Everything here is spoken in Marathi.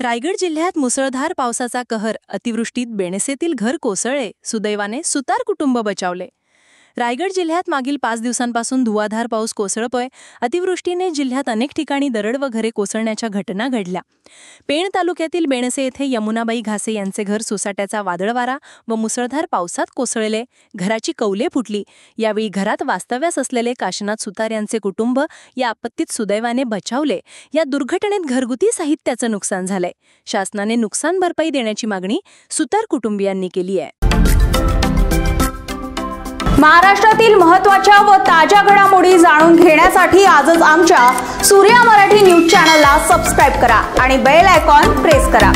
रायगड जिल्ह्यात मुसळधार पावसाचा कहर, अतिवृष्टीत बेणसेतील घर कोसळले, सुदैवाने सुतार कुटुंब बचावले। रायगड जिल्ह्यात मागील 5 दिवसांपासून धुवाधार पाऊस कोसळतोय। अतिवृष्टीने जिल्ह्यात अनेक ठिकाणी दरड व घरे कोसळण्याच्या घटना घडल्या। पेण तालुक्यातील बेणसे येथे यमुनाबाई घासे यांचे घर सोसाट्याचा वादळ वारा व मुसळधार पावसात कोसळले, घराची कौले फुटली। यावेळी घरात वास्तव्यास असलेले काशीनाथ सुतार यांचे कुटुंब या आपत्तीत सुदैवाने बचावले। या दुर्घटनेत घरगुती साहित्याचं नुकसान झालंय। शासनाने नुकसान भरपाई देण्याची मागणी सुतार कुटुंबियांनी केली आहे। महाराष्ट्रातील महत्त्वाच्या व ताज्या घडामोडी जाणून घेण्यासाठी आजच आमच्या सूर्या मराठी न्यूज चॅनलला सबस्क्राइब करा आणि बेल आयकॉन प्रेस करा।